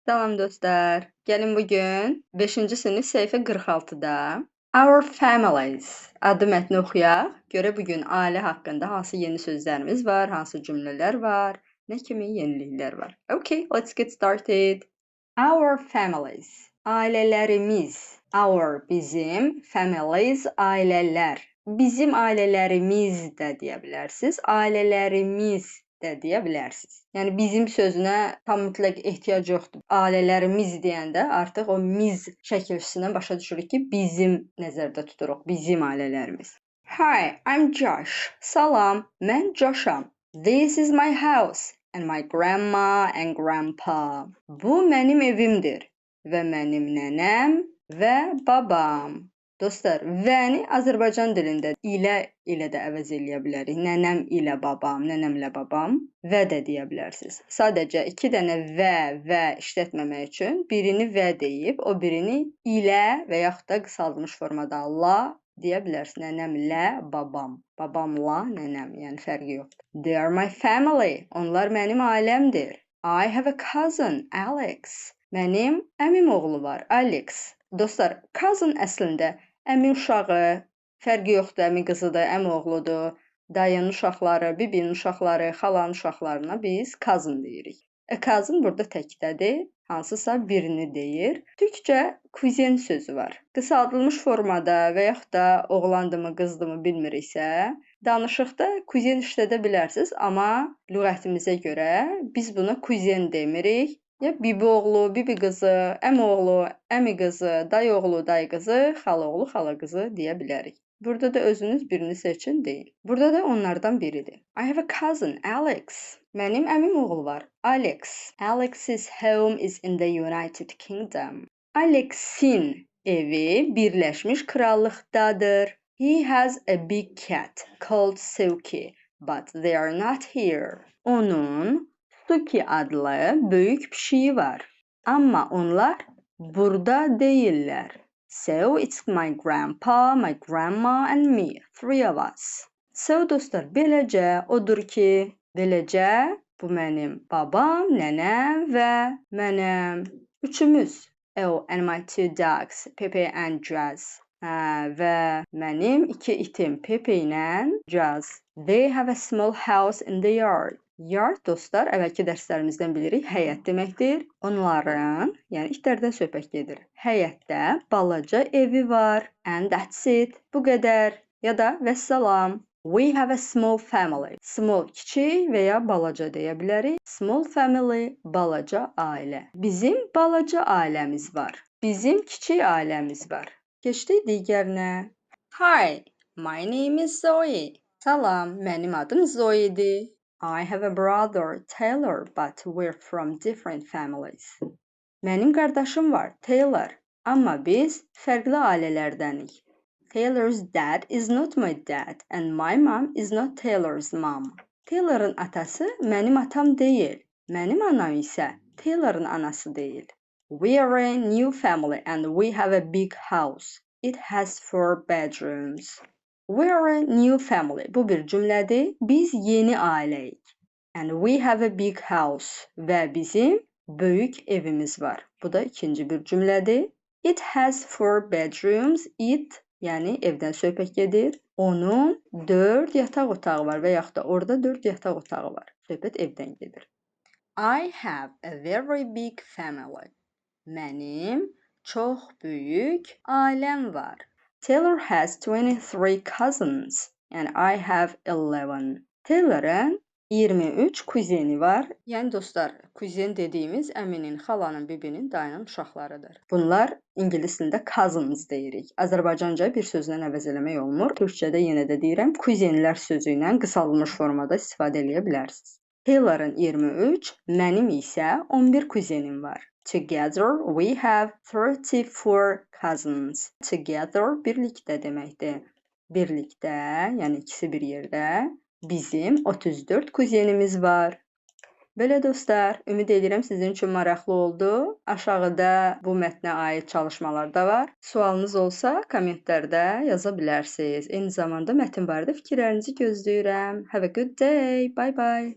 Salam dostlar. Gəlin bugün 5-ci sinif səhifə 46-da Our Families adlı mətni oxuyaq. Görə bugün ailə haqqında hansı yeni sözlərimiz var, hansı cümlələr var, nə kimi yeniliklər var. Okay, let's get started. Our families. Ailələrimiz. Our bizim, families ailələr. Bizim ailələrimiz də deyə bilərsiniz. Ailələrimiz də deyə bilərsiniz. Yəni bizim sözünə tam mütləq ehtiyac yoxdur. Ailələrimiz deyəndə artıq o miz şəkilçisindən başa düşürük ki, bizim nəzərdə tuturuq, bizim ailələrimiz. Hi, I'm Josh. Salam, mən Josham. This is my house and my grandma and grandpa. Bu mənim evimdir və mənim nənəm və babam. Dostlar, vəni Azərbaycan dilində ilə də əvəz eləyə bilərik. Nənəm ilə babam, nənəmlə babam və də deyə bilərsiniz. Sadəcə 2 dənə və işlətməmək üçün birini və deyib, o birini ilə və yaxud da qısaldılmış formada la deyə bilərsiniz. Nənəmlə babam, babamla nənəm, yəni fərqi yoxdur. They are my family. Onlar mənim ailəmdir. I have a cousin, Alex. Mənim əmim oğlu var, Alex. Dostlar, cousin əslində əmi uşağı, fərqi yoxdur, əmi qızıdır, əmi oğludur, dayının uşaqları, bibinin uşaqları, xalanın uşaqlarına biz cousin deyirik. A cousin burada təkdədir, hansısa birini deyir. Türkcə kuzen sözü var. Qısaldılmış formada və yaxud da oğlandımı, qızdımı bilmiriksə, danışıqda kuzen işlədə bilərsiniz, amma lüğətimizə görə biz buna kuzen demirik. Ya bibi oğlu, bibi qızı, əmi oğlu, əmi qızı, dayı oğlu, dayı qızı, xala oğlu, xala qızı deyə bilərik. Burada da özünüz birini seçin deyin. Burada da onlardan biridir. I have a cousin, Alex. Mənim əmim oğlu var, Alex. Alex's home is in the United Kingdom. Alex'in evi Birləşmiş Krallıqdadır. He has a big cat called Silky, but they are not here. Onun Suki adlı böyük pişiyi var. Amma onlar burada deyillər. So it's my grandpa, my grandma and me, 3 of us. So dostlar, beləcə odur ki, beləcə bu mənim babam, nənəm və mənəm. Üçümüz. Oh, and my 2 dogs, Pepe and Jazz. Və mənim 2 itim, Pepe ilə Jazz. They have a small house in the yard. Yard dostlar, əvvəlki dərslərimizdən bilirik, həyət deməkdir. Onların, yəni itlərdən söhbət gedir. Həyətdə balaca evi var. And that's it. Bu qədər. Ya da vəssalam. We have a small family. Small kiçik və ya balaca deyə bilərik. Small family, balaca ailə. Bizim balaca ailəmiz var. Bizim kiçik ailəmiz var. Keçdik digərinə. Hi, my name is Zoe. Salam, mənim adım Zoe'dir. I have a brother, Taylor, but we're from different families. Mənim qardaşım var, Taylor, amma biz fərqli ailələrdənik. Taylor's dad is not my dad and my mom is not Taylor's mom. Taylor'ın atası mənim atam deyil. Mənim anam isə Taylor'ın anası deyil. We are a new family and we have a big house. It has 4 bedrooms. We are a new family. Bu bir cümlədir. Biz yeni ailəyik. And we have a big house. Və bizim böyük evimiz var. Bu da ikinci bir cümlədir. It has 4 bedrooms. It, yəni evdən söhbət gedir. Onun 4 yataq otağı var və yaxud da orada 4 yataq otağı var. Söhbət evdən gedir. I have a very big family. Mənim çox böyük ailəm var. Taylor has 23 cousins and I have 11. Taylor'ın 23 kuzeni var. Yəni dostlar, kuzen dediyimiz əminin, xalanın, bibinin, dayının uşaqlarıdır. Bunlar ingilis dilində cousins deyirik. Azərbaycanca bir sözlə əvəz eləmək olmur. Türkçədə yenə də deyirəm, kuzenlər sözü ilə qısaldılmış formada istifadə edə bilərsiniz. Taylor'ın 23, mənim isə 11 kuzenim var. Together we have 34 cousins. Together birlikdə deməkdir. Birlikdə, yəni ikisi bir yerdə bizim 34 kuzenimiz var. Belə dostlar, ümid edirəm sizin üçün maraqlı oldu. Aşağıda bu mətnə aid çalışmalar da var. Sualınız olsa kommentlərdə yaza bilərsiniz. Eyni zamanda mətn barədə fikirlərinizi gözləyirəm. Have a good day. Bye bye.